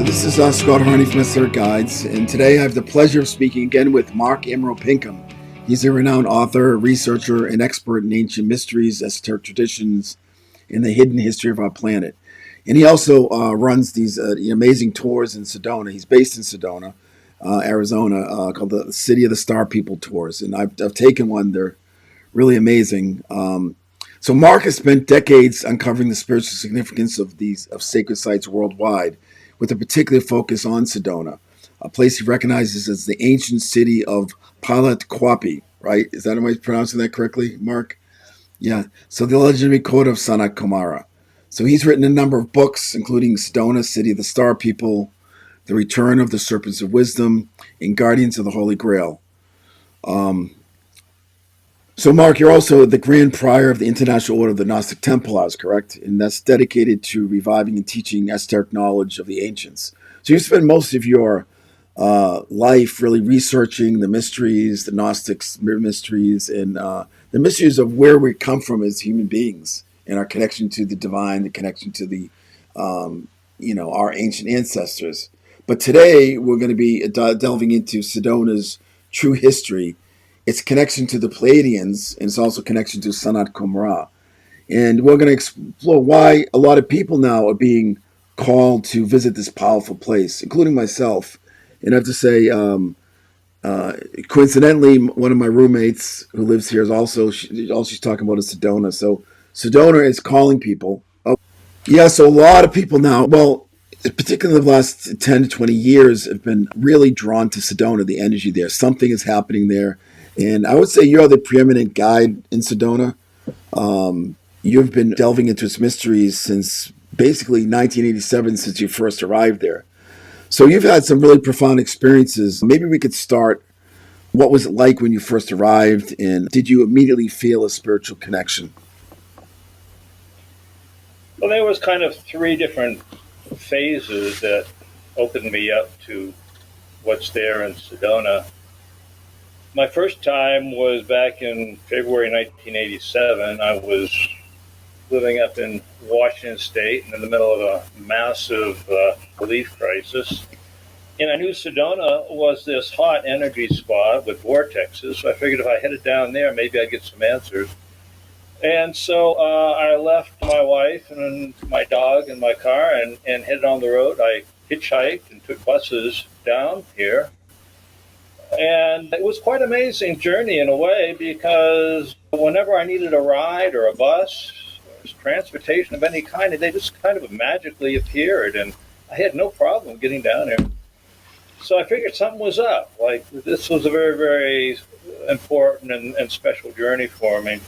This is Scott Harney from Esoteric Guides, and today I have the pleasure of speaking again with Mark Amaru Pinkham. He's a renowned author, researcher, and expert in ancient mysteries, esoteric traditions, and the hidden history of our planet. And he also runs these amazing tours in Sedona. He's based in Sedona, Arizona, called the City of the Star People Tours, and I've taken one. They're really amazing. So Mark has spent decades uncovering the spiritual significance of sacred sites worldwide, with a particular focus on Sedona, a place he recognizes as the ancient city of Pleidians, right? Am I pronouncing that correctly, Mark? Yeah. So the legendary court of Sanat Kumara. So he's written a number of books, including Sedona, City of the Star People, The Return of the Serpents of Wisdom, and Guardians of the Holy Grail. So, Mark, you're also the Grand Prior of the International Order of the Gnostic Templars, correct? And that's dedicated to reviving and teaching esoteric knowledge of the ancients. So you spend most of your life really researching the mysteries, the Gnostic mysteries, and the mysteries of where we come from as human beings and our connection to the divine, the connection to the, our ancient ancestors. But today we're going to be delving into Sedona's true history, its connection to the Pleidians, and its also connection to Sanat Kumara. And we're going to explore why a lot of people now are being called to visit this powerful place, including myself. And I have to say, coincidentally, one of my roommates who lives here is all she's talking about is Sedona. So Sedona is calling people. Oh, yeah, so a lot of people now, well, particularly in the last 10 to 20 years, have been really drawn to Sedona, the energy there. Something is happening there. And I would say you're the preeminent guide in Sedona. You've been delving into its mysteries since basically 1987, since you first arrived there. So you've had some really profound experiences. Maybe we could start. What was it like when you first arrived, and did you immediately feel a spiritual connection? Well, there was kind of three different phases that opened me up to what's there in Sedona. My first time was back in February 1987. I was living up in Washington State and in the middle of a massive relief crisis. And I knew Sedona was this hot energy spot with vortexes, so I figured if I headed down there, maybe I'd get some answers. And so I left my wife and my dog in my car and headed on the road. I hitchhiked and took buses down here. And it was quite an amazing journey in a way, because whenever I needed a ride or a bus or transportation of any kind, they just kind of magically appeared, and I had no problem getting down there. So I figured something was up. Like, this was a very, very important and special journey for me.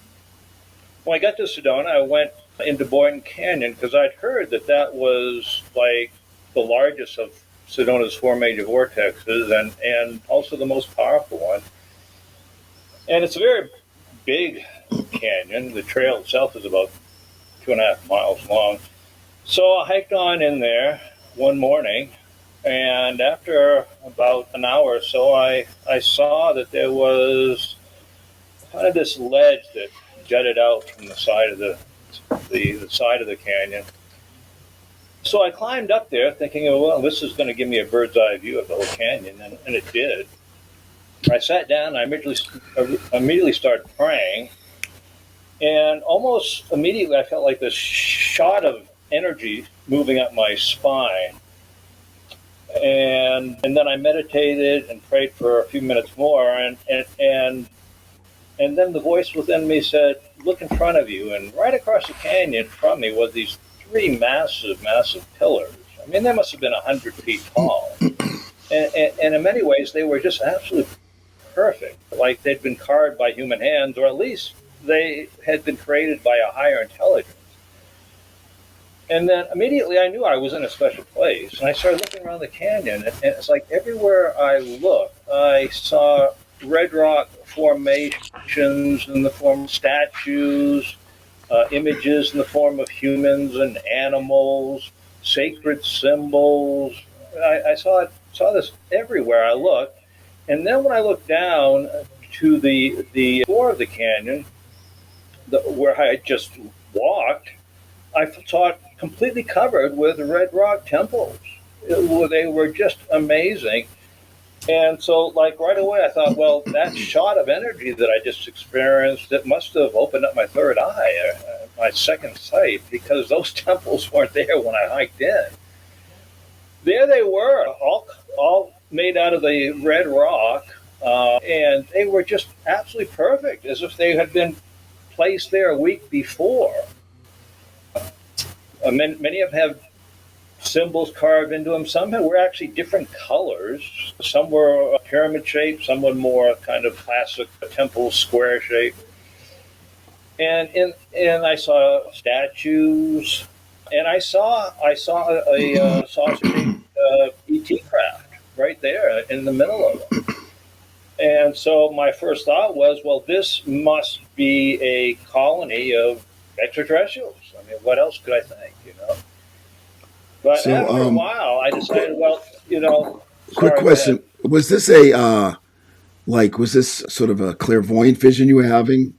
When I got to Sedona, I went into Boynton Canyon because I'd heard that was like the largest of Sedona's four major vortexes, and also the most powerful one. And it's a very big canyon. The trail itself is about 2.5 miles long. So I hiked on in there one morning, and after about an hour or so, I saw that there was kind of this ledge that jutted out from the side of the side of the canyon. So I climbed up there thinking, oh, well, this is going to give me a bird's eye view of the whole canyon, and it did. I sat down, I immediately started praying, and almost immediately I felt like this shot of energy moving up my spine. And then I meditated and prayed for a few minutes more, and then the voice within me said, look in front of you. And right across the canyon from me was these three massive pillars. I mean, they must have been 100 feet tall. And in many ways, they were just absolutely perfect. Like they'd been carved by human hands, or at least they had been created by a higher intelligence. And then immediately I knew I was in a special place. And I started looking around the canyon, and it's like everywhere I looked, I saw red rock formations in the form of statues, images in the form of humans and animals, sacred symbols. I saw this everywhere I looked. And then when I looked down to the floor of the canyon, where I had just walked, I saw it completely covered with red rock temples. They were just amazing. And so, like, right away, I thought, well, that shot of energy that I just experienced, it must have opened up my third eye, my second sight, because those temples weren't there when I hiked in. There they were, all made out of the red rock, and they were just absolutely perfect, as if they had been placed there a week before. Many of them have symbols carved into them. Some were actually different colors. Some were pyramid shaped, some were more kind of classic temple square shape. And I saw statues, and I saw a saucer-shaped ET craft right there in the middle of them. And so my first thought was, well, this must be a colony of extraterrestrials. I mean, what else could I think, you know? But so, after a while, I decided, well, you know. Quick question: was this was this sort of a clairvoyant vision you were having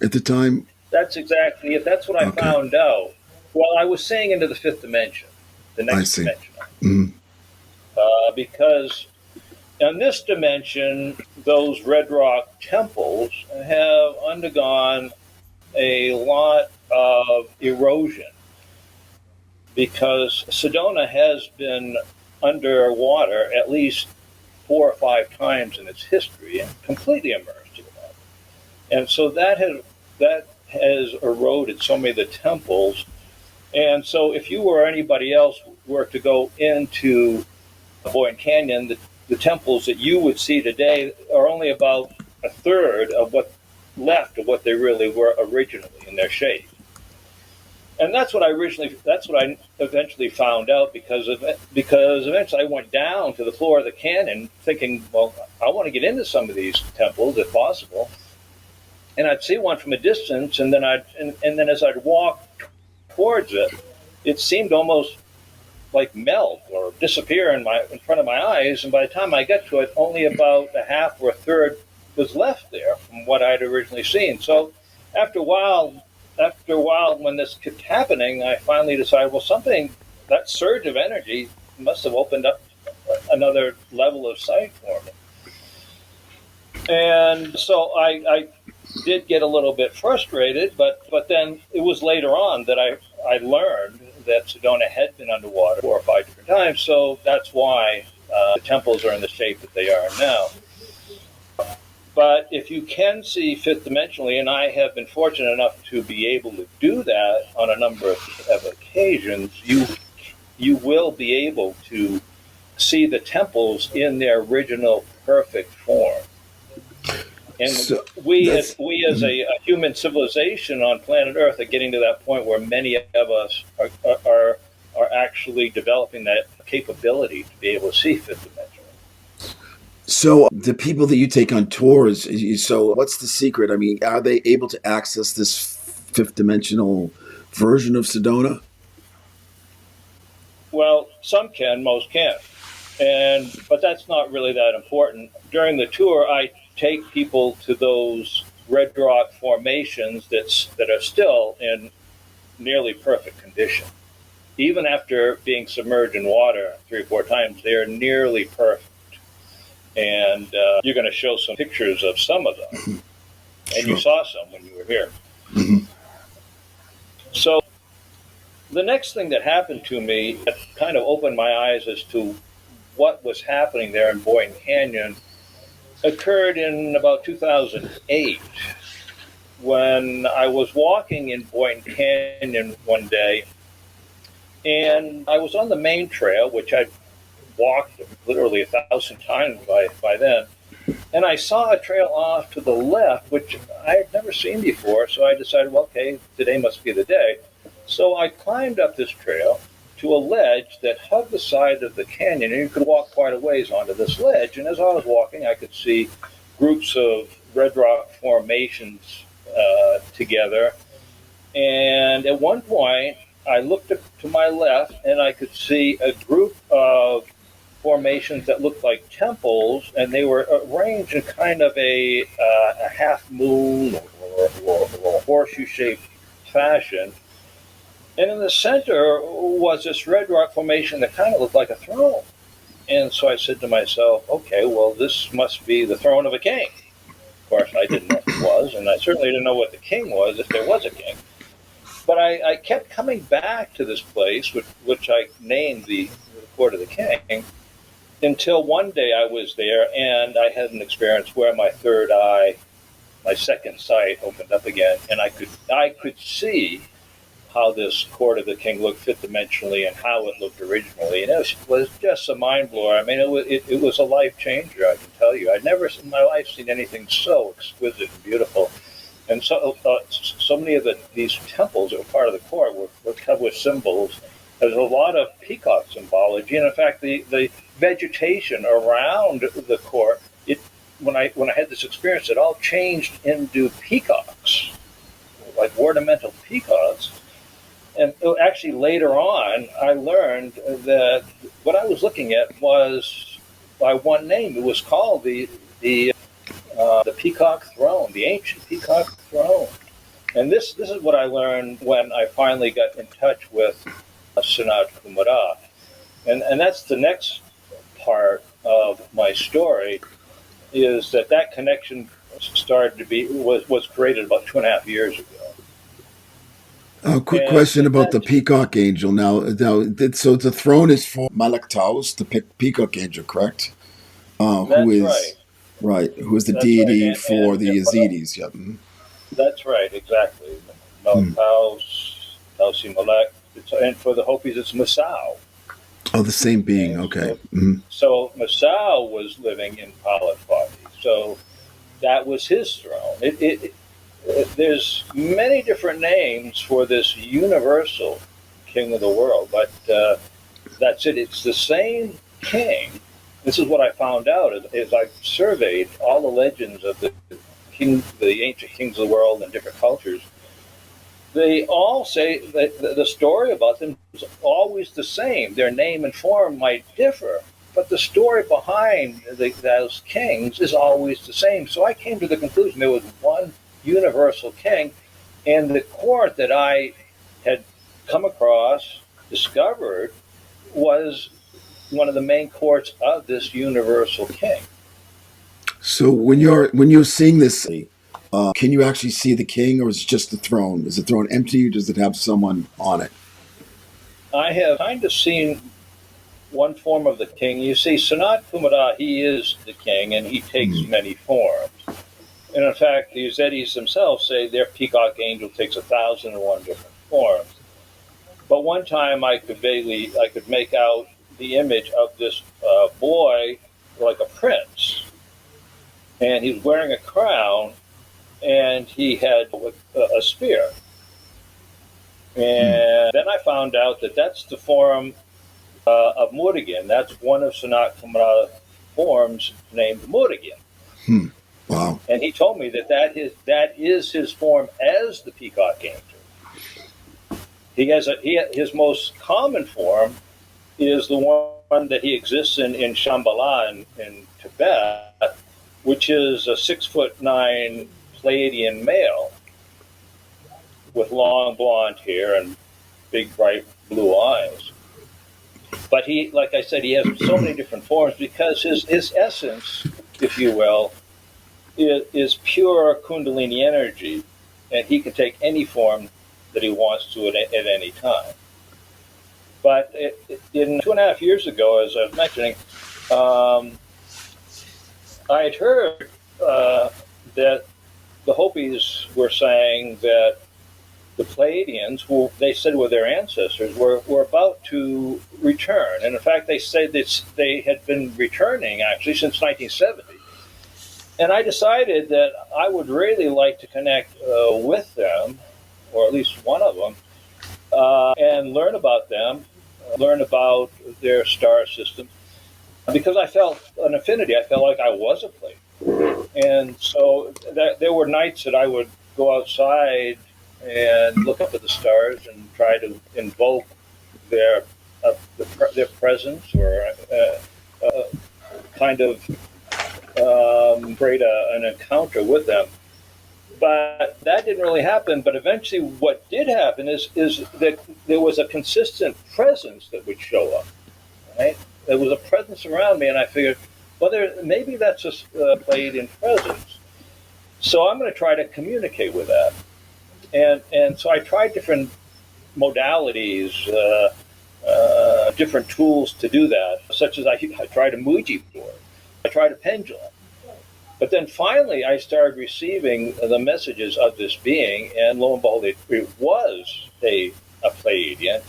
at the time? That's exactly it. That's what I found out. Well, I was seeing into the fifth dimension, the next dimension, because in this dimension, those red rock temples have undergone a lot of erosion, because Sedona has been underwater at least 4 or 5 times in its history and completely immersed in water. And so that has eroded so many of the temples. And so if you or anybody else were to go into Boynton Canyon, the temples that you would see today are only about a third of what left of what they really were originally in their shape. And that's what I eventually found out, because eventually I went down to the floor of the canyon thinking, well, I want to get into some of these temples if possible. And I'd see one from a distance, and then as I'd walk towards it, it seemed almost like melt or disappear in front of my eyes. And by the time I got to it, only about a half or a third was left there from what I'd originally seen. So after a while, when this kept happening, I finally decided, well, that surge of energy must have opened up another level of sight for me. And so I did get a little bit frustrated, but then it was later on that I learned that Sedona had been underwater 4 or 5 different times, so that's why the temples are in the shape that they are now. But if you can see fifth dimensionally, and I have been fortunate enough to be able to do that on a number of occasions, you will be able to see the temples in their original perfect form. And so we as a human civilization on planet Earth are getting to that point where many of us are actually developing that capability to be able to see fifth dimension. So the people that you take on tours, so what's the secret? I mean, are they able to access this fifth dimensional version of Sedona? Well, some can, most can't. But that's not really that important. During the tour, I take people to those red rock formations that are still in nearly perfect condition. Even after being submerged in water 3 or 4 times, they are nearly perfect. And you're going to show some pictures of some of them. And you saw some when you were here. Mm-hmm. So the next thing that happened to me that kind of opened my eyes as to what was happening there in Boynton Canyon occurred in about 2008, when I was walking in Boynton Canyon one day, and I was on the main trail, which I'd walked literally 1,000 times by then, and I saw a trail off to the left, which I had never seen before, so I decided, well, okay, today must be the day. So I climbed up this trail to a ledge that hugged the side of the canyon, and you could walk quite a ways onto this ledge. And as I was walking, I could see groups of red rock formations together. And at one point, I looked to my left, and I could see a group of formations that looked like temples, and they were arranged in kind of a half moon or horseshoe-shaped fashion. And in the center was this red rock formation that kind of looked like a throne. And so I said to myself, okay, well, this must be the throne of a king. Of course, I didn't know what it was, and I certainly didn't know what the king was, if there was a king. But I kept coming back to this place, which I named the Court of the King, until one day I was there and I had an experience where my third eye, my second sight, opened up again, and I could see how this Court of the King looked fifth dimensionally and how it looked originally. And it was just a mind blower. I mean, it was a life changer, I can tell you. I'd never in my life seen anything so exquisite and beautiful. And so many of these temples that were part of the court were covered with symbols. There's a lot of peacock symbology. And in fact, the vegetation around the court, when I had this experience, it all changed into peacocks, like ornamental peacocks. And actually, later on, I learned that what I was looking at was by one name. It was called the Peacock Throne, the ancient Peacock Throne. And this is what I learned when I finally got in touch with Sanat Kumara. And that's the next part of my story, is that connection started to be was created about 2.5 years ago. Quick question about the peacock angel. So the throne is for Malak Taos, the peacock angel, correct? Who is right. Who is the That's deity right. for the Yazidis? Yep. That's right, exactly. Malak Taos, Tausi Malak, and for the Hopis, it's Masao. Oh, the same being. And Okay. So Masao was living in Palafati, so that was his throne. There's many different names for this universal king of the world, but that's it. It's the same king. This is what I found out as I surveyed all the legends of the ancient kings of the world and different cultures. They all say that the story about them is always the same. Their name and form might differ, but the story behind those kings is always the same. So I came to the conclusion there was one universal king, and the court that I had come across, discovered, was one of the main courts of this universal king. So when you're seeing this, can you actually see the king, or is it just the throne? Is the throne empty, or does it have someone on it? I have kind of seen one form of the king. You see, Sanat Kumara, he is the king, and he takes many forms. And in fact, the Yazidis themselves say their peacock angel takes 1,001 different forms. But one time I could make out the image of this boy like a prince. And he was wearing a crown, and he had a spear. And then I found out that that's the form of Murugan. That's one of Sanat Kumara's forms named Murugan. Wow. And he told me that is his form as the peacock angel. His most common form is the one that he exists in Shambhala in Tibet, which is a 6'9" Pleidian male with long blonde hair and big bright blue eyes. But he, like I said, he has so many different forms because his essence, if you will, is pure Kundalini energy, and he can take any form that he wants to at any time. But in 2.5 years ago, as I was mentioning, I had heard that the Hopis were saying that the Pleidians, who they said were their ancestors, were about to return. And in fact, they said that they had been returning actually since 1970. And I decided that I would really like to connect with them, or at least one of them, and learn about them, learn about their star system, because I felt an affinity. I felt like I was a Pleiadian. And so there were nights that I would go outside and look up at the stars and try to invoke their presence, or kind of create an encounter with them. But that didn't really happen. But eventually, what did happen is that there was a consistent presence that would show up. Right? There was a presence around me, and I figured, well, maybe that's just Pleiadian presence. So I'm going to try to communicate with that. And so I tried different modalities, different tools to do that, such as I tried a Ouija board, I tried a pendulum. But then finally I started receiving the messages of this being, and lo and behold, it was a Pleiadian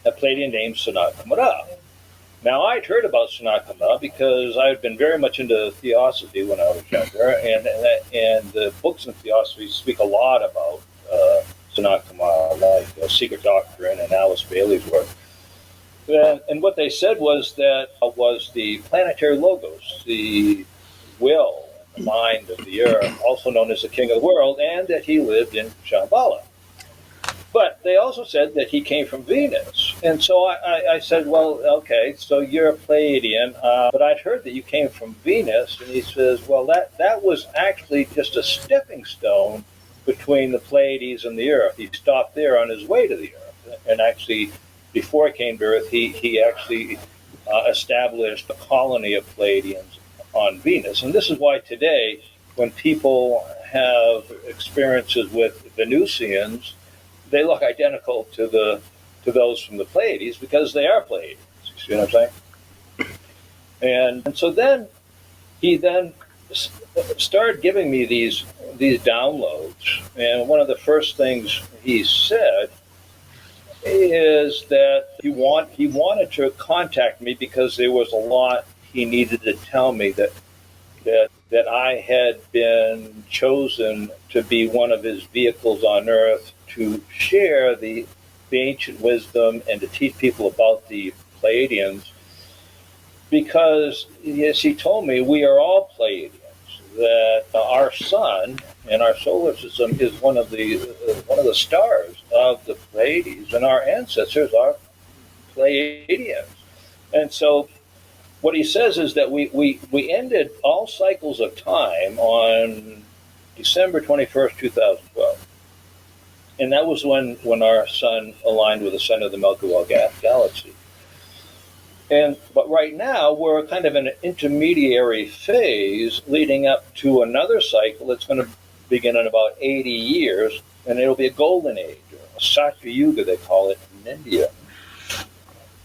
named Sanat Kumara. Now, I'd heard about Sanat Kumara because I had been very much into theosophy when I was younger, and the books in theosophy speak a lot about Sanat Kumara, like Secret Doctrine and Alice Bailey's work. And what they said was that was the planetary logos, the will, the mind of the earth, also known as the king of the world, and that he lived in Shambhala. But they also said that he came from Venus. And so I said, well, okay, so you're a Pleiadian, but I'd heard that you came from Venus. And he says, well, that was actually just a stepping stone between the Pleiades and the Earth. He stopped there on his way to the Earth. And actually, before he came to Earth, he actually established a colony of Pleiadians on Venus. And this is why today, when people have experiences with Venusians, they look identical to those from the Pleiades because they are Pleiadians. You see what I'm saying? And so then he started giving me these downloads. And one of the first things he said is that he wanted to contact me because there was a lot he needed to tell me that I had been chosen to be one of his vehicles on Earth to share the ancient wisdom and to teach people about the Pleiadians, because, as he told me, we are all Pleiadians, that our sun and our solar system is one of the stars of the Pleiades, and our ancestors are Pleiadians. And so what he says is that we ended all cycles of time on December 21st, 2012. And that was when our sun aligned with the center of the Milky Way galaxy. But right now, we're kind of in an intermediary phase leading up to another cycle that's going to begin in about 80 years, and it'll be a golden age, or a Satya Yuga, they call it in India.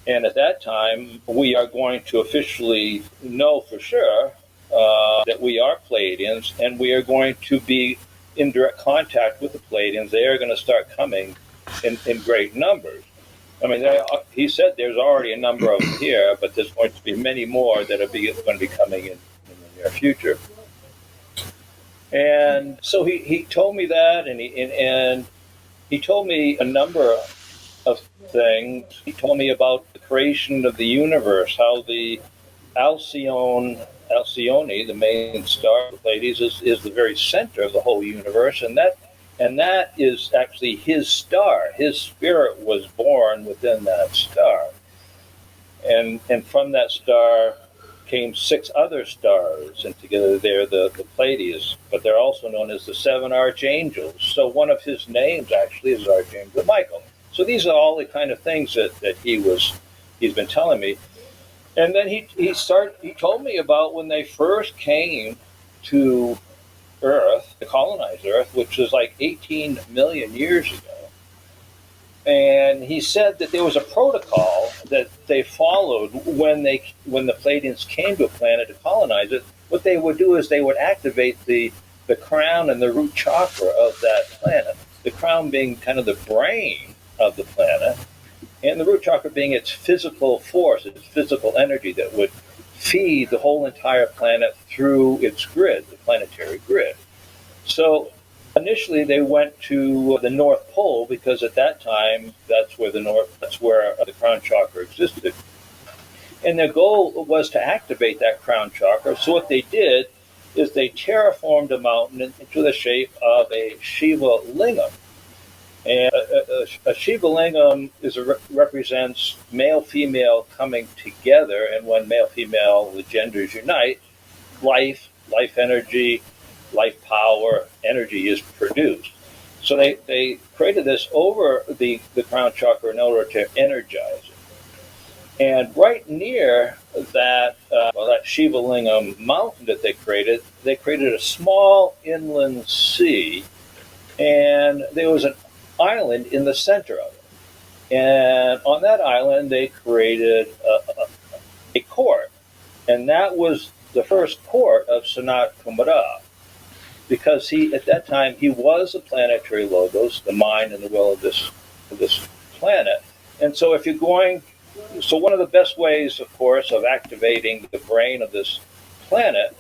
And at that time, we are going to officially know for sure that we are Pleiadians, and we are going to be in direct contact with the Pleiadians. They are going to start coming in great numbers. I mean, he said there's already a number of them here, but there's going to be many more that are going to be coming in the near future. And so he told me that, and he told me a number of things. He told me about the creation of the universe, how the Alcyone, the main star of the Pleiades, is the very center of the whole universe, and that is actually his star. His spirit was born within that star, and from that star came 6 other stars, and together they're the Pleiades, but they're also known as the 7 archangels. So one of his names actually is Archangel Michael. So these are all the kind of things that he's been telling me. And then he told me about when they first came to Earth, to colonize Earth, which was like 18 million years ago. And he said that there was a protocol that they followed when the Pleiadians came to a planet to colonize it. What they would do is they would activate the crown and the root chakra of that planet. The crown being kind of the brain of the planet, and the root chakra being its physical force, its physical energy that would feed the whole entire planet through its grid, the planetary grid. So initially they went to the North Pole because at that time that's where the crown chakra existed. And their goal was to activate that crown chakra. So what they did is they terraformed a mountain into the shape of a Shiva lingam. And a Shiva lingam represents male-female coming together, and when male-female, the genders unite, life energy, life power, energy is produced. So they created this over the crown chakra in order to energize it. And right near that that Shiva Lingam mountain that they created a small inland sea, and there was an island in the center of it. And on that island, they created a court, and that was the first court of Sanat Kumara, because at that time he was the planetary logos, the mind and the will of this planet. And so one of the best ways, of course, of activating the brain of this planet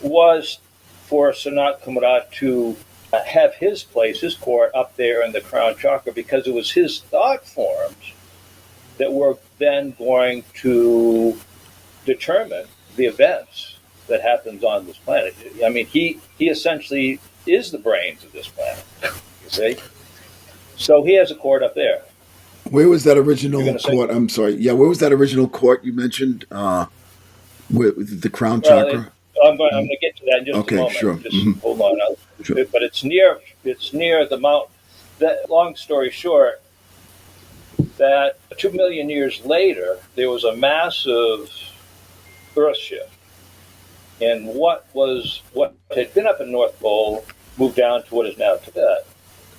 was for Sanat Kumara to have his place, his court, up there in the crown chakra, because it was his thought forms that were then going to determine the events that happens on this planet. I mean, he essentially is the brains of this planet, you see? So he has a court up there. Where was that original court? I'm sorry. Yeah, where was that original court you mentioned with the crown chakra? I'm going to get to that in just a moment. Sure. Just hold on. Sure. But it's near the mountain. That, long story short, that 2 million years later, there was a massive earth shift. And what had been up in North Pole moved down to what is now Tibet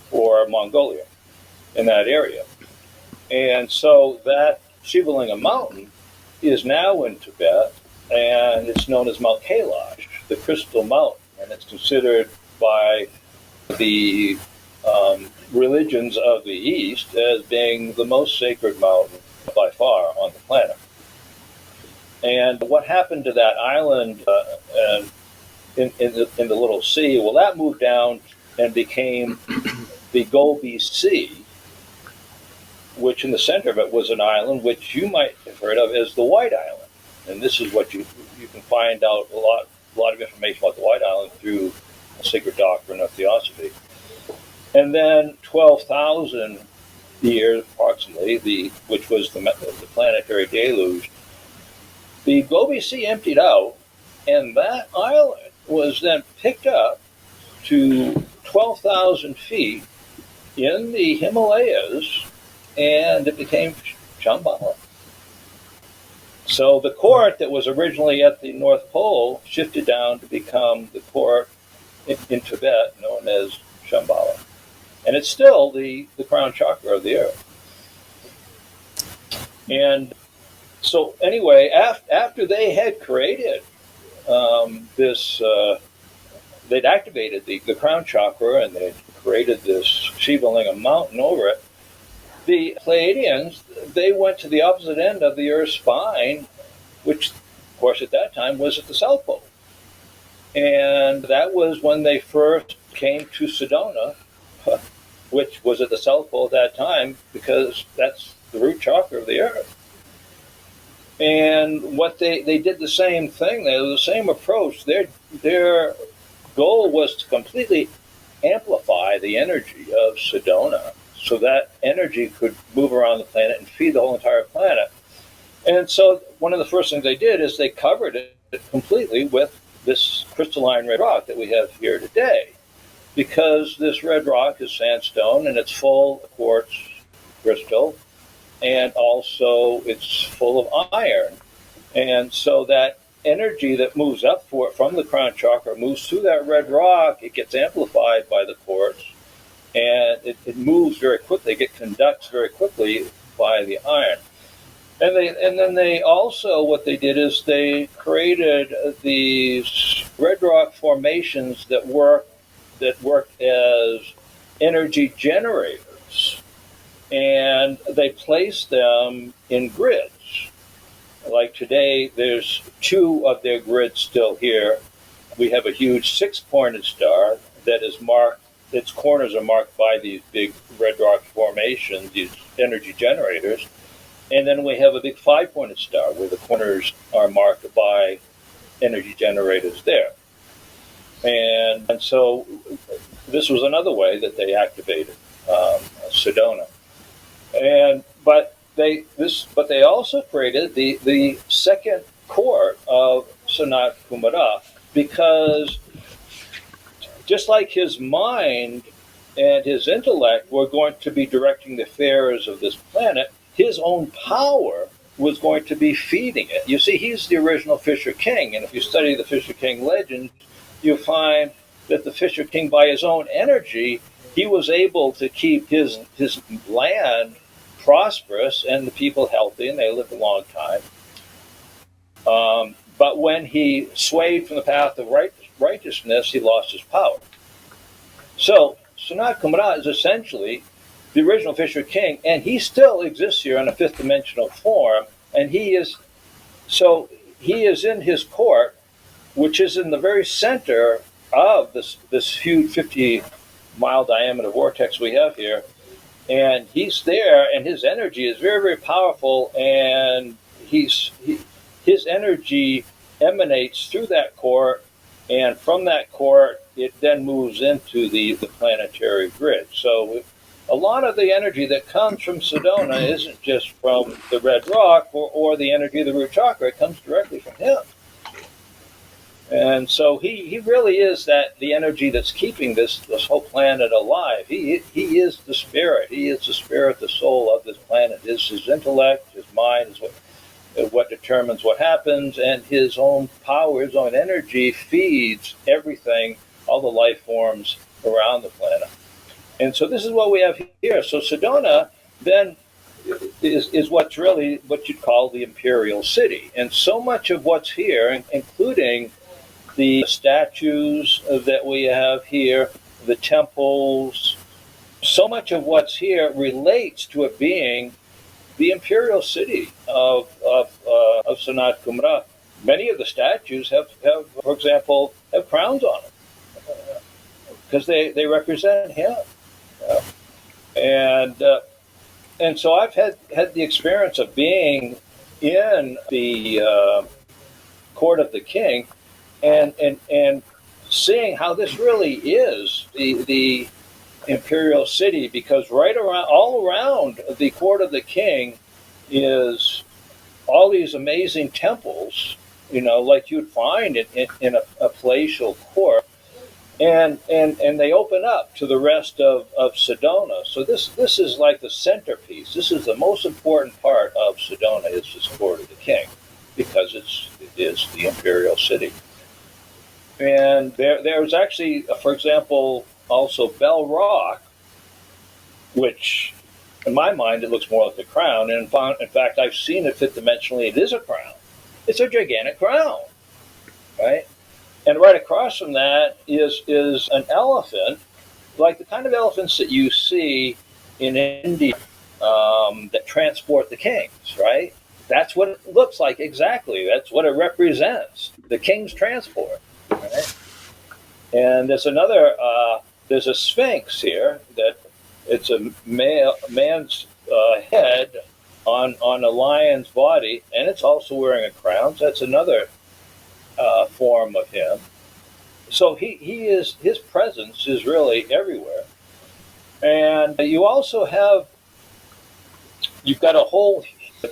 or Mongolia, in that area. And so that Shivalinga mountain is now in Tibet, and it's known as Mount Kailash, the Crystal Mountain, and it's considered by the religions of the East as being the most sacred mountain by far on the planet. And what happened to that island in the little sea? Well, that moved down and became the Gobi Sea, which in the center of it was an island which you might have heard of as the White Island. And this is what you can find out a lot of information about the White Island through the sacred doctrine of Theosophy. And then 12,000 years approximately, which was the planetary deluge, the Gobi Sea emptied out, and that island was then picked up to 12,000 feet in the Himalayas, and it became Shambhala. So the court that was originally at the North Pole shifted down to become the court in Tibet known as Shambhala. And it's still the crown chakra of the earth. And so anyway, after they had created they'd activated the crown chakra, and they'd created this Shivalinga mountain over it, the Pleidians, they went to the opposite end of the Earth's spine, which, of course, at that time was at the South Pole. And that was when they first came to Sedona, which was at the South Pole at that time, because that's the root chakra of the Earth. And what they did the same thing. They had the same approach. Their goal was to completely amplify the energy of Sedona, so that energy could move around the planet and feed the whole entire planet. And so one of the first things they did is they covered it completely with this crystalline red rock that we have here today, because this red rock is sandstone, and it's full of quartz crystal, and also it's full of iron. And so that energy that moves up from the crown chakra moves through that red rock. It gets amplified by the quartz, and it moves very quickly. It conducts very quickly by the iron. And then they also, what they did is they created these red rock formations that work as energy generators, and they placed them in grids. Like today, there's 2 of their grids still here. We have a huge 6-pointed star that is marked, its corners are marked by these big red rock formations, these energy generators. And then we have a big 5-pointed star where the corners are marked by energy generators there. And so this was another way that they activated Sedona. But they also created the second court of Sanat Kumara, because just like his mind and his intellect were going to be directing the affairs of this planet, his own power was going to be feeding it. You see, he's the original Fisher King, and if you study the Fisher King legend, you find that the Fisher King, by his own energy, he was able to keep his land prosperous and the people healthy, and they lived a long time. But when he swayed from the path of righteousness, he lost his power. So Sanat Kumara is essentially the original Fisher King, and he still exists here in a fifth dimensional form, and he is in his court, which is in the very center of this huge 50-mile diameter vortex we have here, and he's there, and his energy is very, very powerful, and his energy emanates through that court, and from that court it then moves into the planetary grid. So a lot of the energy that comes from Sedona isn't just from the red rock or the energy of the root chakra. It comes directly from him. And so he really is the energy that's keeping this whole planet alive. He is the spirit. He is the spirit, the soul of this planet. It's his intellect, his mind is what determines what happens, and his own power, his own energy feeds everything, all the life forms around the planet. And so this is what we have here. So Sedona then is what's really what you'd call the imperial city. And so much of what's here, including the statues that we have here, the temples, so much of what's here relates to it being the imperial city of Sanat Kumara. Many of the statues have, for example, have crowns on them because they represent him. And so I've had the experience of being in the court of the king and seeing how this really is the imperial city, because all around the court of the king is all these amazing temples, like you'd find in a palatial court, and they open up to the rest of Sedona. So this is like the centerpiece. This is the most important part of Sedona, is this court of the king, because it is the imperial city. And there's actually, for example, also Bell Rock, which in my mind it looks more like a crown. And in fact, I've seen it fifth dimensionally. It is a crown. It's a gigantic crown, right? And right across from that is an elephant, like the kind of elephants that you see in India that transport the kings, right? That's what it looks like exactly. That's what it represents, the king's transport, right? And there's there's a sphinx here that it's a man's head on a lion's body, and it's also wearing a crown. So that's another form of him. So his presence is really everywhere. And you've got a whole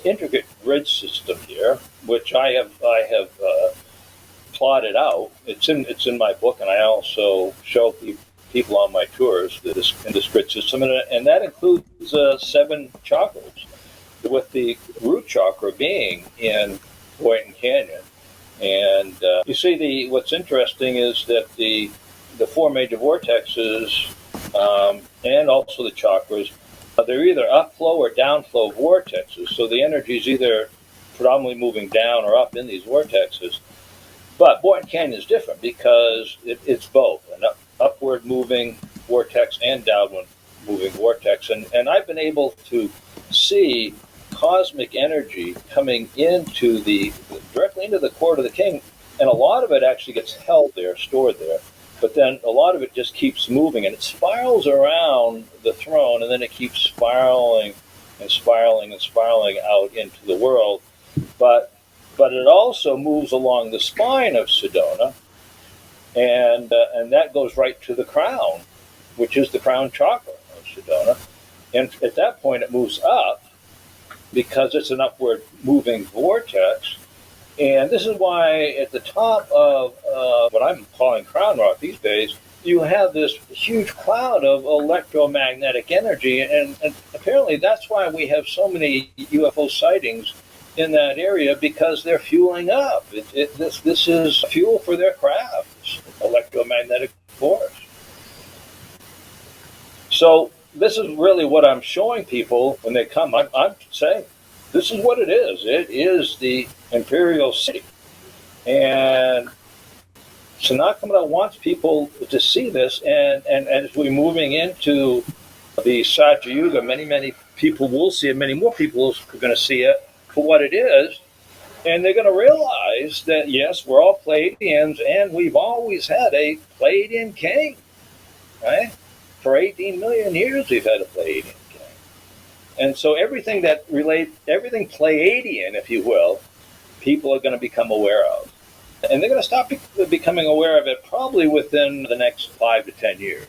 intricate grid system here, which I have plotted out. It's in my book, and I also show people on my tours this grid system, and that includes 7 chakras, with the root chakra being in Boynton Canyon. And you see, what's interesting is that the 4 major vortexes and also the chakras, they're either upflow or downflow vortexes. So the energy is either predominantly moving down or up in these vortexes. But Boynton Canyon is different because it's both an upward moving vortex and downward moving vortex. And I've been able to see cosmic energy coming directly into the court of the king, and a lot of it actually gets held there, stored there, but then a lot of it just keeps moving, and it spirals around the throne, and then it keeps spiraling and spiraling and spiraling out into the world. But it also moves along the spine of Sedona, and that goes right to the crown, which is the crown chakra of Sedona. And at that point it moves up, because it's an upward moving vortex. And this is why at the top of what I'm calling Crown Rock these days you have this huge cloud of electromagnetic energy, and apparently that's why we have so many UFO sightings in that area, because they're fueling up. This is fuel for their craft, electromagnetic force. So this is really what I'm showing people when they come. I'm saying this is what it is. It is the Imperial City. And Sanat Kumara wants people to see this, and as we're moving into the Satya Yuga, many people will see it, many more people are going to see it for what it is, and they're going to realize that, yes, we're all Pleidians, and we've always had a Pleiadian king, right? For 18 million years we've had a Pleiadian king. And so everything everything Pleiadian, if you will, people are going to become aware of. And they're going to stop becoming aware of it probably within the next 5 to 10 years.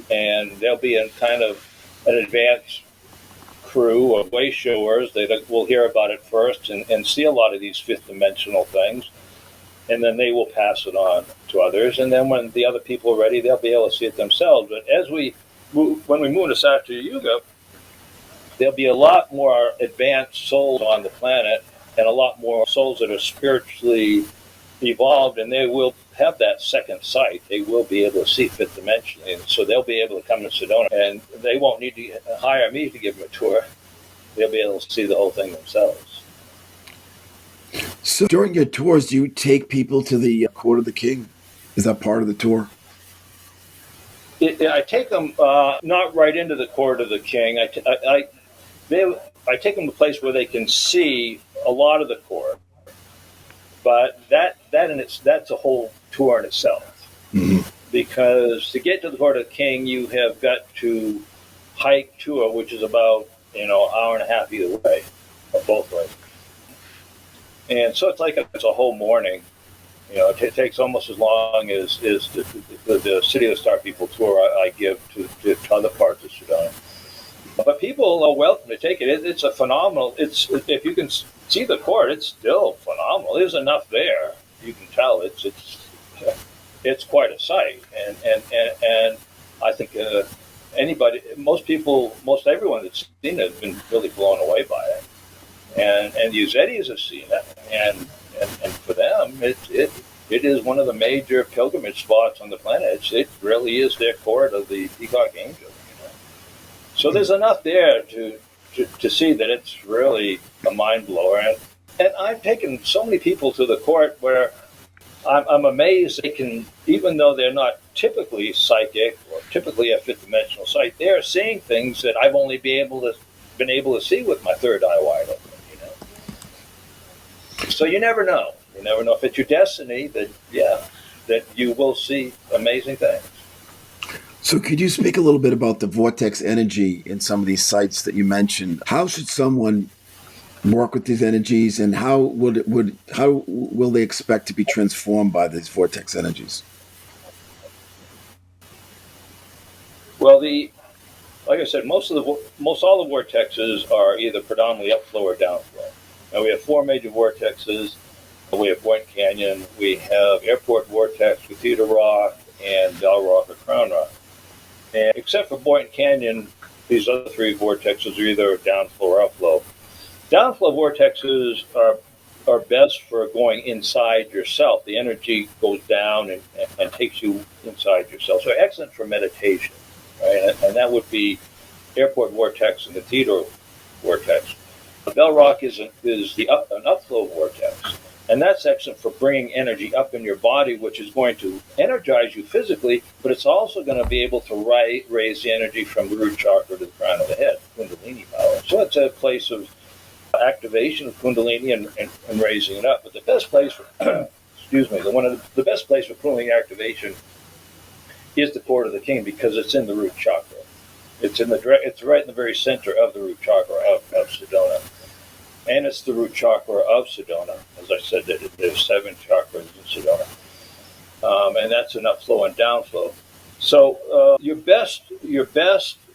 And there'll be a kind of an advanced crew of way showers that will hear about it first and see a lot of these fifth dimensional things. And then they will pass it on to others. And then when the other people are ready, they'll be able to see it themselves. But when we move to Satya Yuga, there'll be a lot more advanced souls on the planet, and a lot more souls that are spiritually evolved, and they will have that second sight. They will be able to see fifth dimension, and so they'll be able to come to Sedona, and they won't need to hire me to give them a tour. They'll be able to see the whole thing themselves. So during your tours, do you take people to the court of the king? Is that part of the tour? I take them not right into the court of the king. I take them to a place where they can see a lot of the court. But that's a whole tour in itself. Mm-hmm. Because to get to the court of the king, you have got to hike to it, which is about an hour and a half either way, or both ways. And so it's a whole morning. It takes almost as long as the City of the Star People tour I give to other parts of Sedona. But people are welcome to take it. It's a phenomenal. If you can see the court, it's still phenomenal. There's enough there. You can tell it's quite a sight, and I think most everyone that's seen it has been really blown away by it, and the Uzedis have seen it, and for them it is one of the major pilgrimage spots on the planet. It really is their court of the Peacock Angel. So there's enough there to see that it's really a mind blower. And I've taken so many people to the court where I'm amazed they can, even though they're not typically psychic or typically a fifth dimensional sight, they're seeing things that I've only been able to see with my third eye wide open. So you never know. You never know if it's your destiny that you will see amazing things. So could you speak a little bit about the vortex energy in some of these sites that you mentioned? How should someone work with these energies, and how will they expect to be transformed by these vortex energies? Well, like I said, most all the vortexes are either predominantly upflow or downflow. Now we have 4 major vortexes. We have Boynton Canyon, we have Airport Vortex, Cathedral Rock, and Bell Rock or Crown Rock. And except for Boynton Canyon, these other 3 vortexes are either downflow or upflow. Downflow vortexes are best for going inside yourself. The energy goes down and takes you inside yourself. So excellent for meditation, right? And that would be Airport Vortex and Cathedral Vortex. Bell Rock is an upflow vortex. And that's excellent for bringing energy up in your body, which is going to energize you physically, but it's also going to be able to raise the energy from the root chakra to the crown of the head, Kundalini power. So it's a place of activation of Kundalini and raising it up. But the best place for, the best place for Kundalini activation is the court of the king, because it's in the root chakra. It's right in the very center of the root chakra of Sedona. And it's the root chakra of Sedona. As I said, there's 7 chakras in Sedona. And that's an upflow and downflow. So your best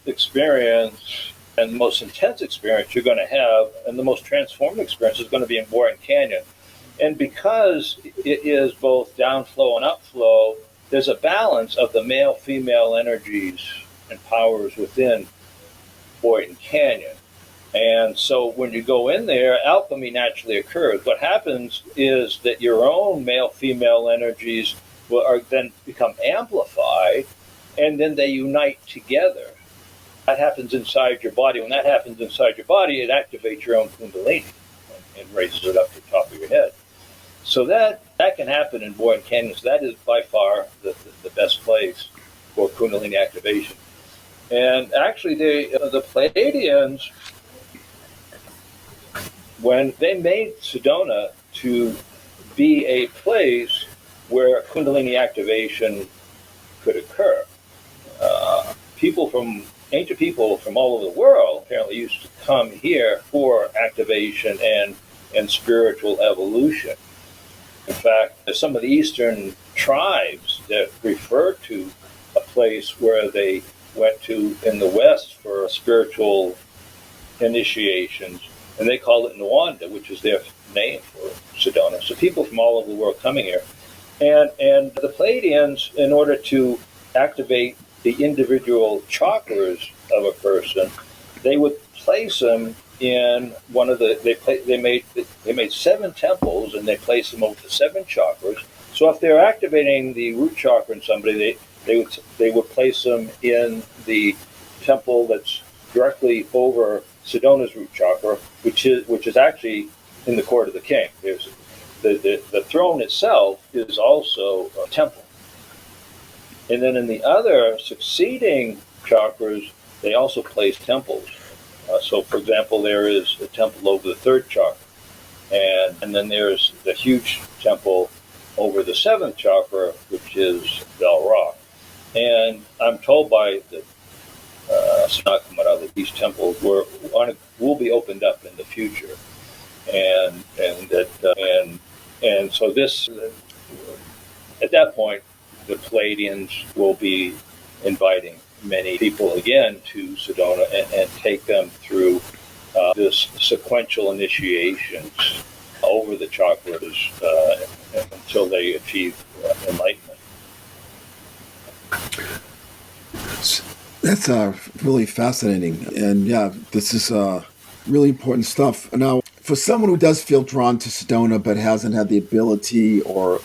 experience and the most intense experience you're going to have, and the most transformative experience, is going to be in Boynton Canyon. And because it is both downflow and upflow, there's a balance of the male-female energies and powers within Boynton Canyon. And so when you go in there, alchemy naturally occurs. What happens is that your own male-female energies are then become amplified, and then they unite together. That happens inside your body. When that happens inside your body, it activates your own kundalini and raises it up to the top of your head. So that can happen in Boynton Canyon. So that is by far the best place for kundalini activation. And actually, the Pleidians, when they made Sedona to be a place where kundalini activation could occur, ancient people from all over the world apparently used to come here for activation and spiritual evolution. In fact, some of the Eastern tribes that refer to a place where they went to in the West for spiritual initiations, and they called it Nwanda, which is their name for Sedona. So people from all over the world coming here. And the Pleidians, in order to activate the individual chakras of a person, they would place them in one of the, they made 7 temples, and they placed them over the 7 chakras. So if they're activating the root chakra in somebody, they would place them in the temple that's directly over Sedona's root chakra, which is actually in the court of the king. There's the throne itself is also a temple. And then in the other succeeding chakras, they also place temples. So, for example, there is a temple over the 3rd chakra, and then there's the huge temple over the 7th chakra, which is Bel Ra. And I'm told by the Sanat Kumara that these temples will be opened up in the future, and so this at that point, the Pleiadians will be inviting many people again to Sedona and take them through this sequential initiations over the chakras until they achieve enlightenment. That's really fascinating. And yeah, this is really important stuff. Now, for someone who does feel drawn to Sedona but hasn't had the ability or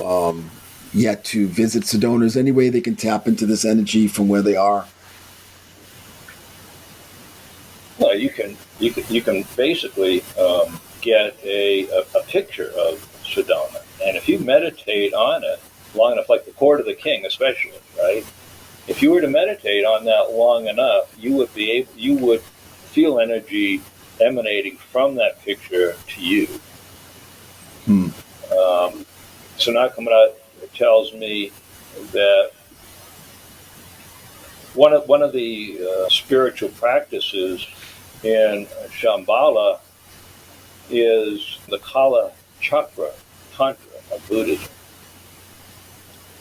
yet to visit Sedona, is there any way they can tap into this energy from where they are? Well, you can basically get a picture of Sedona, and if you meditate on it long enough, like the court of the king, especially, right? If you were to meditate on that long enough, you would feel energy emanating from that picture to you. Sanat Kumara tells me that one of the spiritual practices in Shambhala is the Kala Chakra Tantra of Buddhism.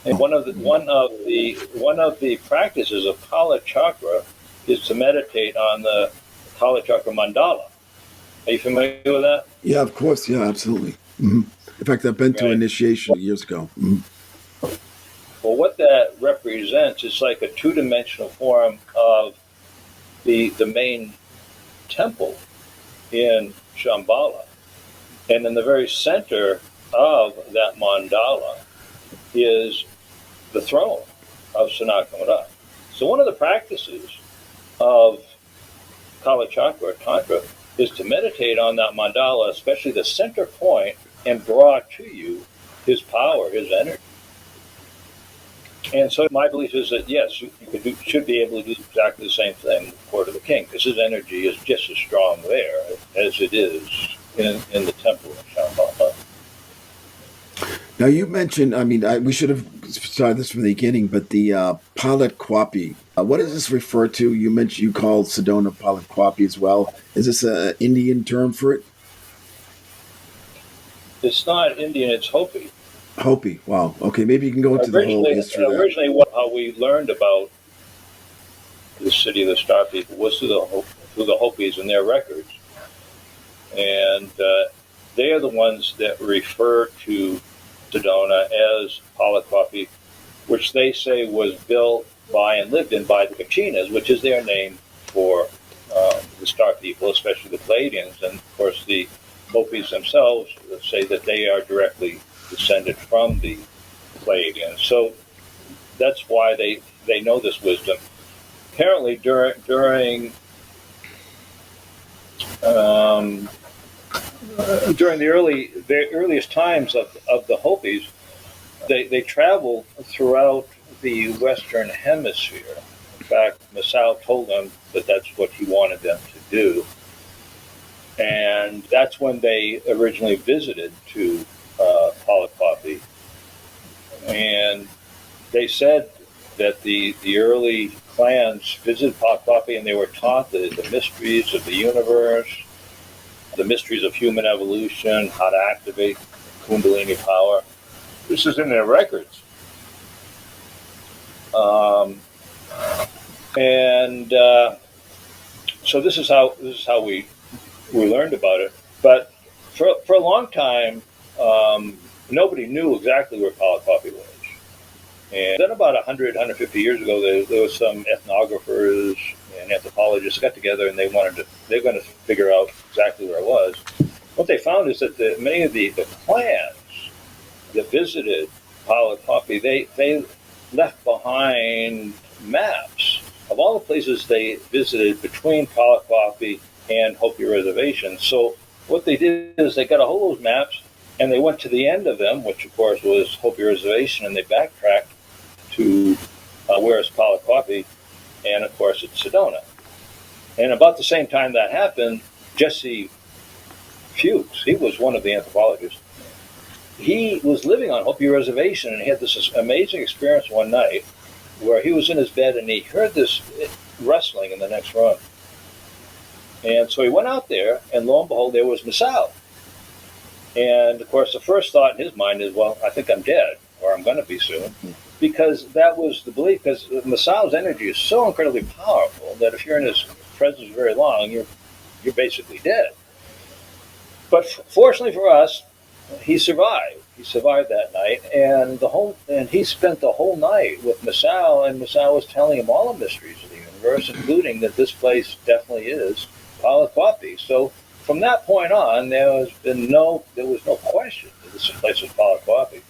And one of the practices of Kala Chakra is to meditate on the Kala Chakra mandala. Are you familiar with that? Yeah, of course. Yeah, absolutely. Mm-hmm. In fact, I've been to an initiation years ago. Mm-hmm. Well, what that represents is like a 2-dimensional form of the main temple in Shambhala. And in the very center of that mandala is the throne of Sanat Kumara. So one of the practices of Kala Chakra Tantra is to meditate on that mandala, especially the center point, and draw to you his power, his energy. And so my belief is that, yes, you should be able to do exactly the same thing with the court of the king, because his energy is just as strong there as it is in the temple of Shambhala. Now, you mentioned, we should have started this from the beginning, but the Palat Kwapi, what does this refer to? You mentioned you called Sedona Palat Kwapi as well. Is this an Indian term for it? It's not Indian, it's Hopi. Hopi, wow. Okay, maybe you can go into the whole history of that. Originally, how we learned about the city of the Star People was through the Hopis and their records. And they are the ones that refer to Sedona as Palat Kwapi, which they say was built by and lived in by the Kachinas, which is their name for the star people, especially the Pleidians. And of course, the Hopis themselves say that they are directly descended from the Pleiadians. So that's why they know this wisdom. Apparently, during the earliest times of the Hopis, they traveled throughout the Western Hemisphere. In fact, Masao told them that that's what he wanted them to do. And that's when they originally visited to Palakpapi. And they said that the early clans visited Palakpapi and they were taught the mysteries of the universe, the mysteries of human evolution, how to activate Kundalini power. This is in their records. So this is how we learned about it. But for a long time, nobody knew exactly where Palakpapi was. And then about 100, 150 years ago, there was some ethnographers and anthropologists got together, and they're going to figure out exactly where it was. What they found is that many of the clans that visited Palakpapi, they left behind maps of all the places they visited between Palakpapi and Hopi Reservation. So what they did is they got a hold of those maps and they went to the end of them, which of course was Hopi Reservation, and they backtracked to where is Palakpapi, and of course it's Sedona. And about the same time that happened, Jesse Fuchs, he was one of the anthropologists, he was living on Hopi Reservation, and he had this amazing experience one night where he was in his bed and he heard this rustling in the next room. And so he went out there, and lo and behold, there was Masao. And of course, the first thought in his mind is, well, I think I'm dead, or I'm going to be soon, because that was the belief. Because Masao's energy is so incredibly powerful that if you're in his presence very long, you're basically dead. But fortunately for us, he survived. He survived that night, and he spent the whole night with Masao, and Masao was telling him all the mysteries of the universe, including that this place definitely is Palakpapi. So from that point on, there was no question that this place was Palakpapi.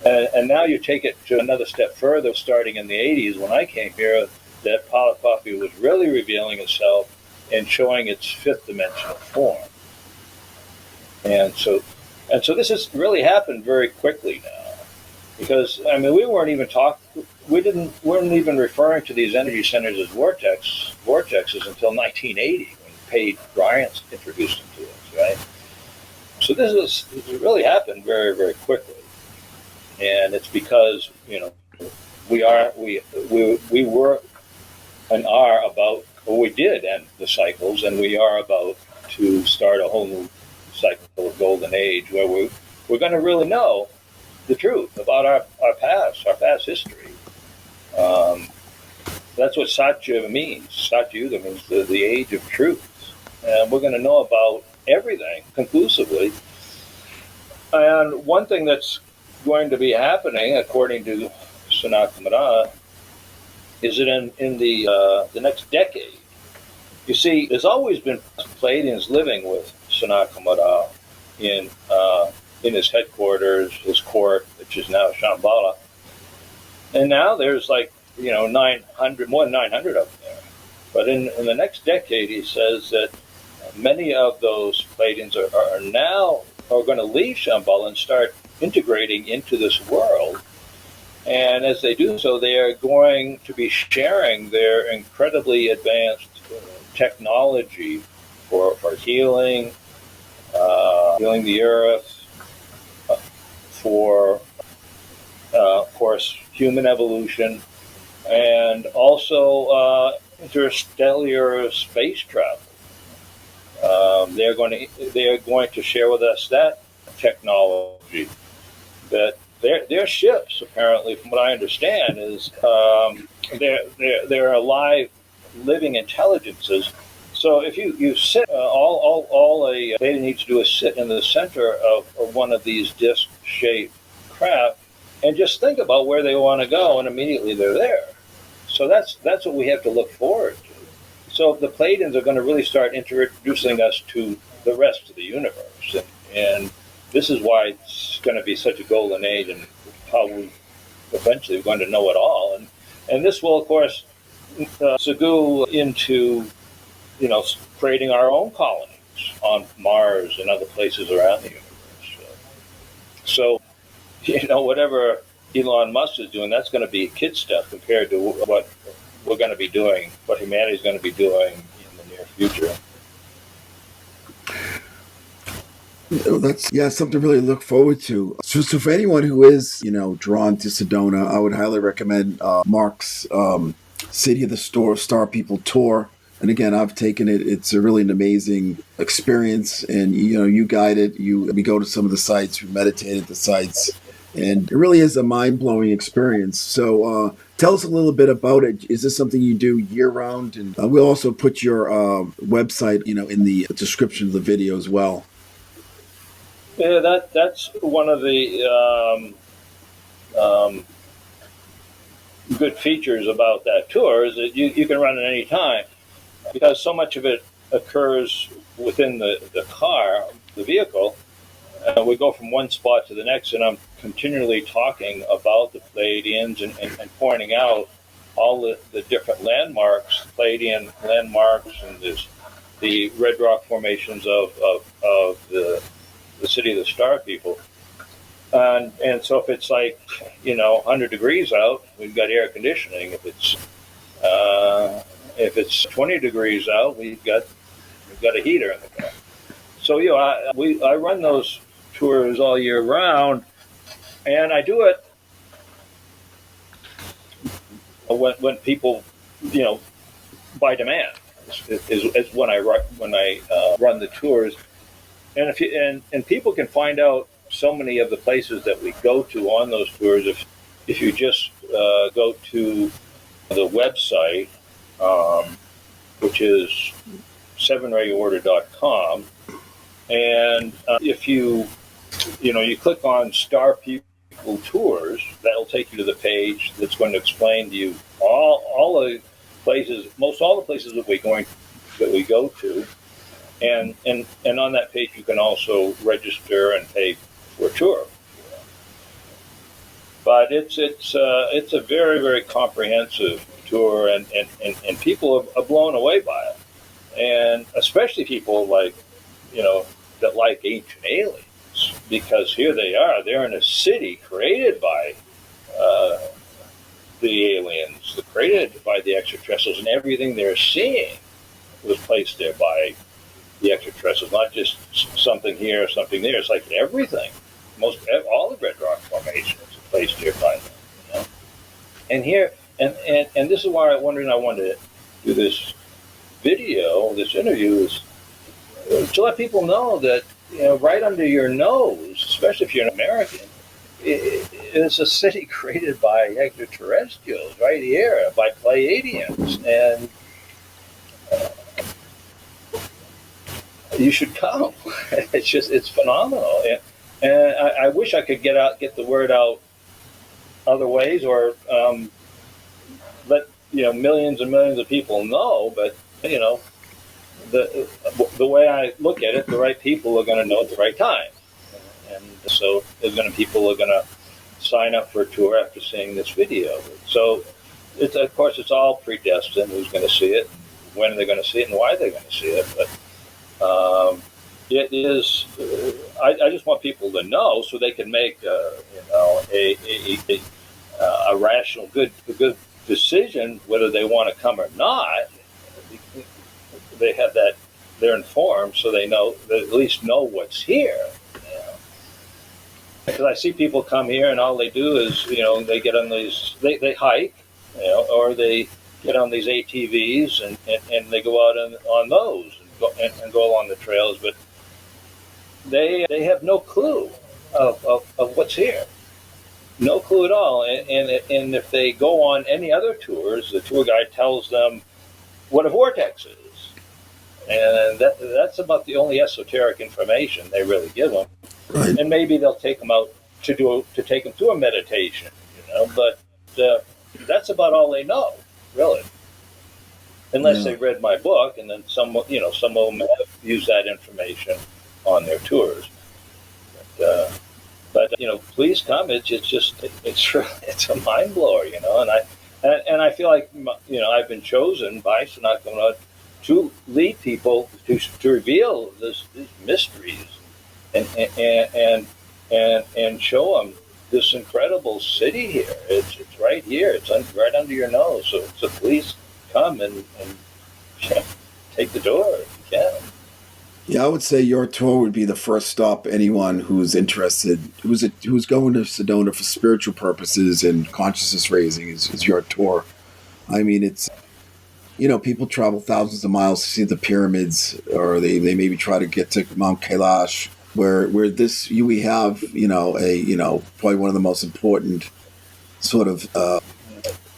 And now you take it to another step further, starting in the 80s when I came here, that Palakpapi was really revealing itself and showing its fifth dimensional form. And so this has really happened very quickly now, because I mean we weren't even referring to these energy centers as vortexes until 1980 when Paige Bryant introduced them to us, right? So this really happened very, very quickly, and it's because we were and are about, or we did end the cycles, and we are about to start a whole new cycle of golden age where we're going to really know the truth about our past history. That's what Satya means. Satyuga means the age of truth. And we're going to know about everything conclusively. And one thing that's going to be happening, according to Sanat Kumara, is that in the next decade, you see, there's always been Pleiadians living with Sanat Kumara in his headquarters, his court, which is now Shambhala. And now there's more than 900 of them there. But in the next decade, he says that many of those Pleiadians are going to leave Shambhala and start integrating into this world. And as they do so, they are going to be sharing their incredibly advanced technology for healing, healing the earth, for, of course, human evolution, and also interstellar space travel. They are going to share with us that technology. That their ships, apparently, from what I understand, is they're alive, living intelligences. So if you sit, all a Beta needs to do is sit in the center of one of these disc-shaped craft, and just think about where they want to go, and immediately they're there. So that's what we have to look forward to. So the Pleidians are going to really start introducing us to the rest of the universe, and this is why it's going to be such a golden age, and how we eventually are going to know it all. And this will, of course, segue into, creating our own colonies on Mars and other places around the universe. So, whatever Elon Musk is doing, that's going to be kid stuff compared to what we're going to be doing, what humanity is going to be doing in the near future. That's something to really look forward to. So for anyone who is drawn to Sedona, I would highly recommend Mark's City of the Star People tour. And again, I've taken it. It's a really an amazing experience, and you guide it. We go to some of the sites, we meditate at the sites, and it really is a mind-blowing experience. So tell us a little bit about it. Is this something you do year-round? And we'll also put your website, in the description of the video as well. Yeah, that's one of the good features about that tour, is that you can run at any time, because so much of it occurs within the car, the vehicle. We go from one spot to the next, and I'm continually talking about the Pleiadians and pointing out all the different landmarks, Pleiadian landmarks, and the red rock formations of the City of the Star People. And so if it's 100 degrees out, we've got air conditioning. If it's 20 degrees out, we've got a heater in the car. So I run those tours all year round, and I do it when people, by demand is when I run the tours. And and people can find out so many of the places that we go to on those tours if you just go to the website, which is 7rayorder.com, and if you click on Star People Tours, that'll take you to the page that's going to explain to you all the places, most all the places that we go to. And on that page, you can also register and pay for a tour. But it's a very, very comprehensive tour, and people are blown away by it, and especially people that like ancient aliens, because here they're in a city created by the aliens, created by the extraterrestrials, and everything they're seeing was placed there by the extraterrestrials, not just something here, something there. It's like everything, all the red rock formations are placed here by them. And here, and this is why I wanted to do this video, this interview, is to let people know that right under your nose, especially if you're an American, it's a city created by extraterrestrials right here, by Pleiadians, and you should come. It's phenomenal, and I wish I could get the word out other ways, or let millions and millions of people know. But the way I look at it, the right people are going to know at the right time, and so people are going to sign up for a tour after seeing this video. So of course it's all predestined. Who's going to see it? When they're going to see it, and why they're going to see it? But it is. I just want people to know so they can make a rational, good decision whether they want to come or not. They have that. They're informed, so they at least know what's here. Because I see people come here and all they do is they get on these. They hike, or they get on these ATVs and they go out on those. And go along the trails, but they have no clue of what's here, no clue at all. And if they go on any other tours, the tour guide tells them what a vortex is, and that's about the only esoteric information they really give them. Right. And maybe they'll take them out to take them through a meditation, but that's about all they know, really. Unless they read my book, and then some of them have used that information on their tours. But please come. It's a mind blower, and I feel like I've been chosen by Sanat Kumara to lead people to reveal these mysteries and show them this incredible city here. It's right here. It's right under your nose. So please come and take the tour if you can. Yeah, I would say your tour would be the first stop. Anyone who's interested, who's going to Sedona for spiritual purposes and consciousness raising is your tour. I mean, it's, people travel thousands of miles to see the pyramids, or they maybe try to get to Mount Kailash, where we have, probably one of the most important sort of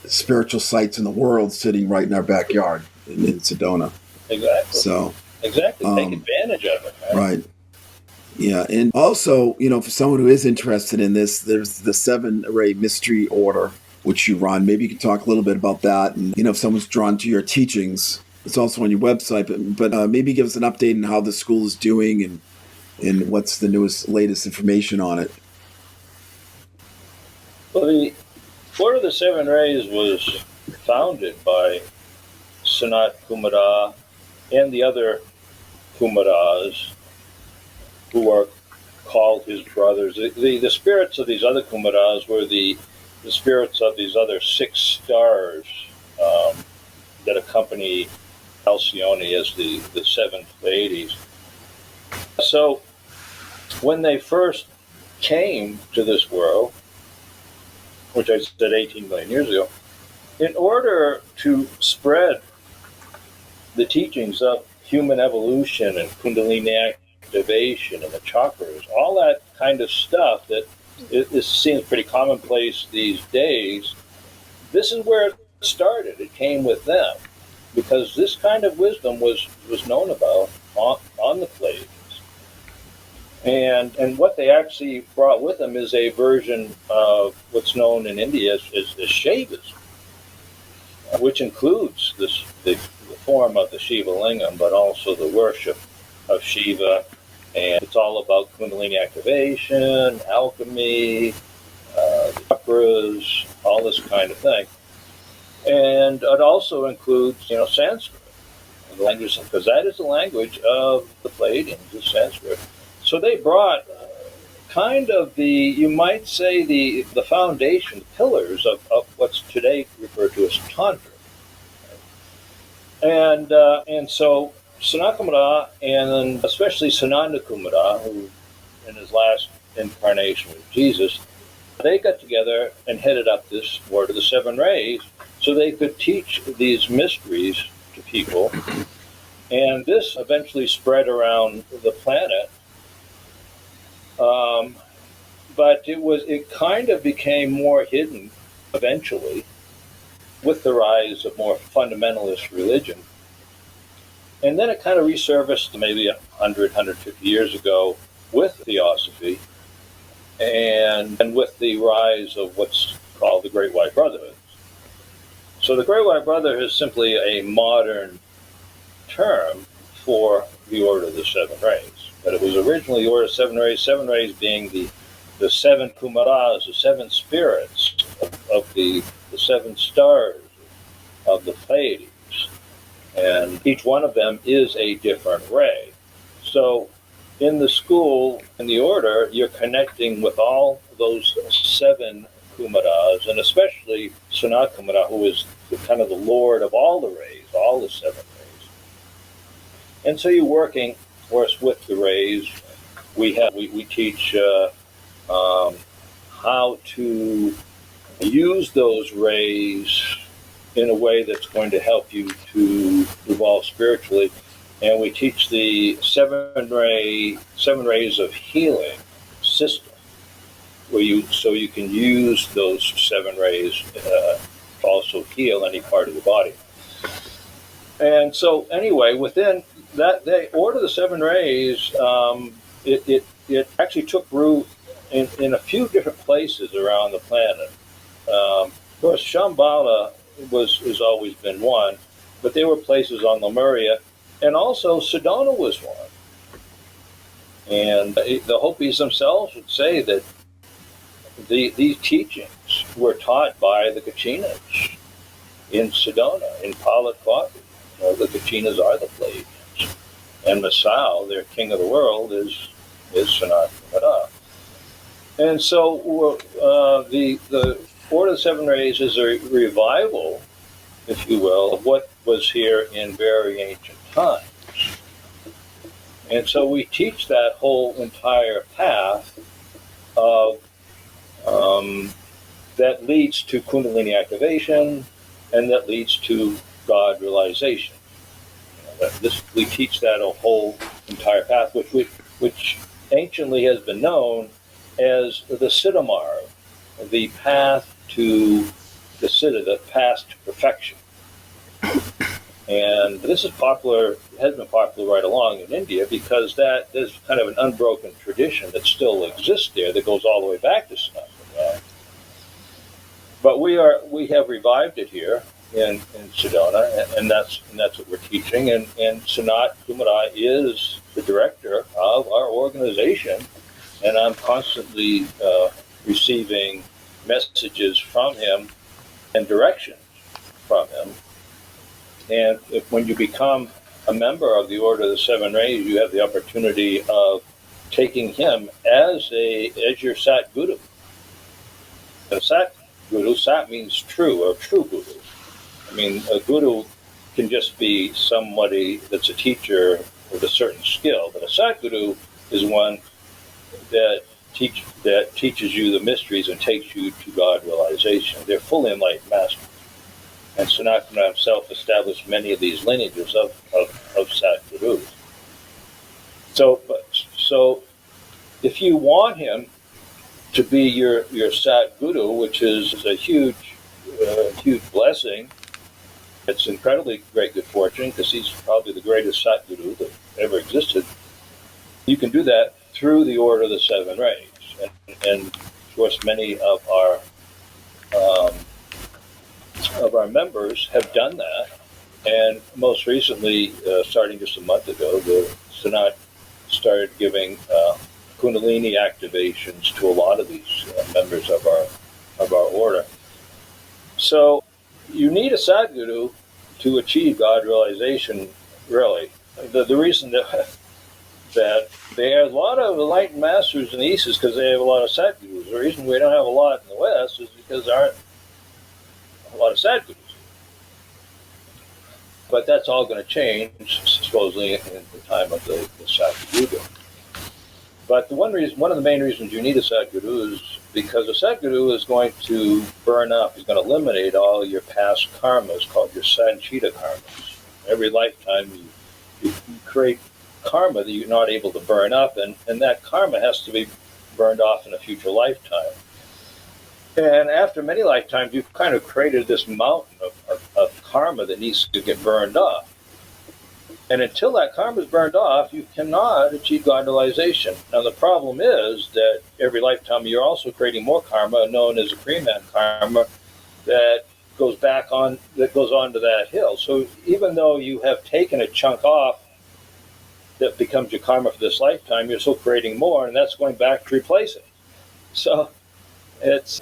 spiritual sites in the world sitting right in our backyard in Sedona. Exactly. So. Exactly. Take advantage of it, man. Right. Yeah. And also, for someone who is interested in this, there's the 7-Ray Mystery Order, which you run. Maybe you can talk a little bit about that. And, if someone's drawn to your teachings, it's also on your website. But maybe give us an update on how the school is doing and what's the latest information on it. Well, the Order of the 7 Rays was founded by Sanat Kumara and the other Kumaras, who are called his brothers. The spirits of these other Kumaras were the spirits of these other 6 stars that accompany Alcyone as the 7 Pleiades. So when they first came to this world, which I said 18 million years ago, in order to spread the teachings of human evolution and Kundalini activation and the chakras, all that kind of stuff that seems pretty commonplace these days, this is where it started. It came with them, because this kind of wisdom was known about on the Pleiadians. And what they actually brought with them is a version of what's known in India as Shaivism, which includes the form of the Shiva Lingam, but also the worship of Shiva. And it's all about Kundalini activation, alchemy, chakras, all this kind of thing. And it also includes, Sanskrit, the language, because that is the language of the Pleiadians, is Sanskrit. So they brought kind of you might say, the foundation, pillars of what's today referred to as Tantra. And so Sanat Kumara, and especially Sanat Kumara, who in his last incarnation with Jesus, they got together and headed up this Order of the 7 Rays so they could teach these mysteries to people. And this eventually spread around the planet. But it kind of became more hidden eventually with the rise of more fundamentalist religion. And then it kind of resurfaced maybe 100, 150 years ago with Theosophy and with the rise of what's called the Great White Brotherhood. So the Great White Brotherhood is simply a modern term for the Order of the 7 Rays. But it was originally the Order of 7 Rays being the 7 Kumaras, the 7 spirits of the 7 stars of the Pleiades. And each one of them is a different ray. So in the school, in the order, you're connecting with all those 7 Kumaras, and especially Sanat Kumara, who is kind of the lord of all the rays, all the 7 rays. And so you're working, of course, with the rays. We teach how to use those rays in a way that's going to help you to evolve spiritually. And we teach the 7 rays of healing system, so you can use those 7 rays to also heal any part of the body. And so anyway, within that, the Order of the 7 Rays, it actually took root in a few different places around the planet. Of course, Shambhala has always been one, but there were places on Lemuria, and also Sedona was one. And the Hopis themselves would say that these teachings were taught by the Kachinas in Sedona, in Palakwati. The Kachinas are the Pleidians. And Masao, their king of the world, is Sanat Kumara. And so the Order of the Seven Rays is a revival, if you will, of what was here in very ancient times. And so we teach that whole entire path of that leads to Kundalini activation and that leads to God realization. We teach that a whole entire path, which anciently has been known as the Siddha Marg, the path to the Siddha, the path to perfection. And this is popular, has been popular right along in India because there's kind of an unbroken tradition that still exists there that goes all the way back to Sanat Kumara. But we have revived it here in Sedona, and that's what we're teaching. And Sanat Kumara is the director of our organization, and I'm constantly receiving messages from him and directions from him. And when you become a member of the Order of the Seven Rays, you have the opportunity of taking him as your Sat Guru. And Sat Guru, Sat means true or true Guru. I mean, a Guru can just be somebody that's a teacher with a certain skill, but a Sat Guru is one that teaches you the mysteries and takes you to God realization. They're fully enlightened masters. And Sanat Kumara himself established many of these lineages of Sat Gurus. So if you want him to be your Sat Guru, which is a huge blessing, it's incredibly great good fortune because he's probably the greatest Sat Guru that ever existed. You can do that through the Order of the Seven Rays. And of course, many of our members have done that, and most recently, starting just a month ago, the Sanat started giving Kundalini activations to a lot of these members of our order. So you need a Sadguru to achieve God realization. Really, the reason that there are a lot of enlightened masters in the East is because they have a lot of Sadgurus. The reason we don't have a lot in the West is because there aren't a lot of Sadgurus. But that's all going to change, supposedly, in the time of the Sadguru. But one of the main reasons you need a Sadguru is because a Sadguru is going to burn up. He's going to eliminate all your past karmas, called your Sanchita karmas. Every lifetime you create karma that you're not able to burn up, and that karma has to be burned off in a future lifetime. And after many lifetimes, you've kind of created this mountain of karma that needs to get burned off. And until that karma is burned off, you cannot achieve God realization. Now, the problem is that every lifetime you're also creating more karma, known as a Kriman karma, that goes on to that hill. So even though you have taken a chunk off that becomes your karma for this lifetime, you're still creating more, and that's going back to replace it. So it's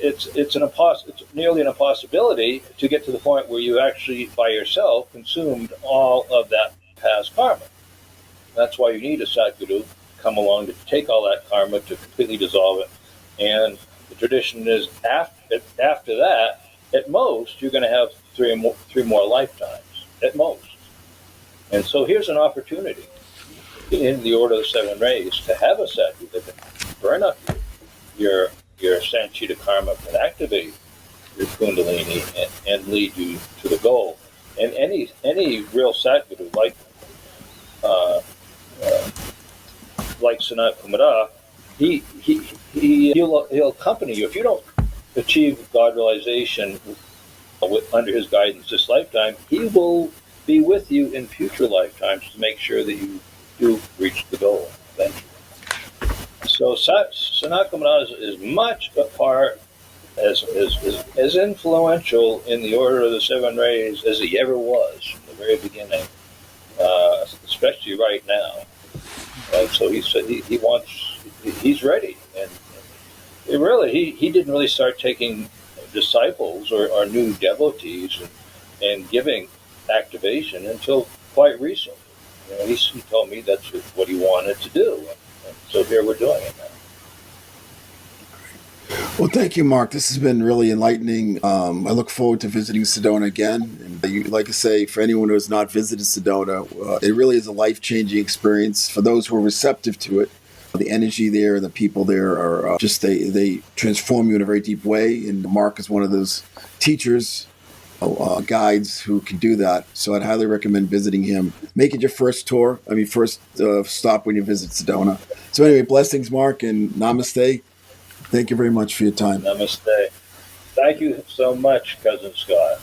nearly an impossibility to get to the point where you actually, by yourself, consumed all of that past karma. That's why you need a Sadguru to come along to take all that karma, to completely dissolve it. And the tradition is after that, at most, you're going to have three more lifetimes, at most. And so here's an opportunity in the Order of the Seven Rays to have a Sadguru that can burn up your Sanchita karma, can activate your Kundalini and lead you to the goal. And any real Sadguru, like Sanat Kumara, he'll accompany you. If you don't achieve God realization under his guidance this lifetime, he will be with you in future lifetimes to make sure that you do reach the goal eventually. So Sanat Kumara is much a part as influential in the Order of the Seven Rays as he ever was from the very beginning, especially right now. And so he said he's ready, and he didn't really start taking disciples or new devotees and giving activation until quite recently. He told me that's what he wanted to do, and so here we're doing it now. Well, thank you, Mark. This has been really enlightening. I look forward to visiting Sedona again. And like I say, for anyone who has not visited Sedona, it really is a life-changing experience. For those who are receptive to it, the energy there and the people there are they transform you in a very deep way. And Mark is one of those teachers, guides who can do that. So I'd highly recommend visiting him. Make it your first stop when you visit Sedona. So anyway, blessings, Mark, and namaste. Thank you very much for your time. Namaste. Thank you so much, Cousin Scott.